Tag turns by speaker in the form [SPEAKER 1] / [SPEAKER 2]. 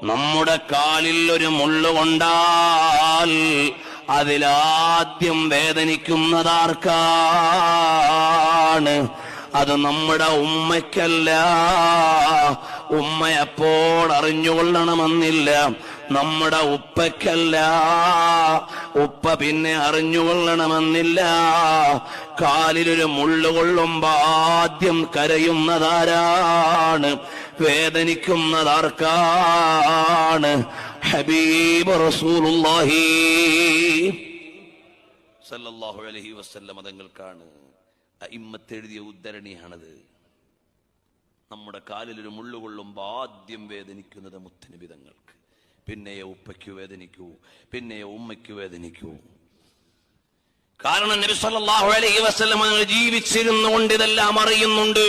[SPEAKER 1] നമ്മുടെ കാലിൽ ഒരു മുള്ളുകൊണ്ടാൽ അതിലാദ്യം വേദനിക്കുന്നതാർക്കാണ്? അത് നമ്മുടെ ഉമ്മയ്ക്കല്ല. ഉമ്മ എപ്പോൾ അറിഞ്ഞുകൊള്ളണമെന്നില്ല. നമ്മുടെ ഉപ്പയ്ക്കല്ല. ഉപ്പ പിന്നെ അറിഞ്ഞുകൊള്ളണമെന്നില്ല. കാലിലൊരു മുള്ളുകൊള്ളുമ്പോ ആദ്യം കരയുന്നതാരാണ്? വേദനിക്കുന്നതാർക്കാണ്? ഹബീബ് റസൂലുള്ളാഹി സല്ലല്ലാഹു അലൈഹി വസല്ലം തങ്ങൾക്കാണ്. അഇമ്മത്തെഴുതിയ ഉദ്ധരണിയാണത്. നമ്മുടെ കാലിലൊരു മുള്ളുകൊള്ളുമ്പോ ആദ്യം വേദനിക്കുന്നത് മുത്തുനബി തങ്ങൾക്ക്, പിന്നെ ഉപ്പയ്ക്ക് വേദനിക്കൂ, പിന്നെ ഉമ്മയ്ക്ക് വേദനിക്കൂ. കാരണം നബി സല്ലല്ലാഹു അലൈഹി വസല്ലം ജീവിച്ചിരുന്നു കൊണ്ട് ഇതെല്ലാം അറിയുന്നുണ്ട്.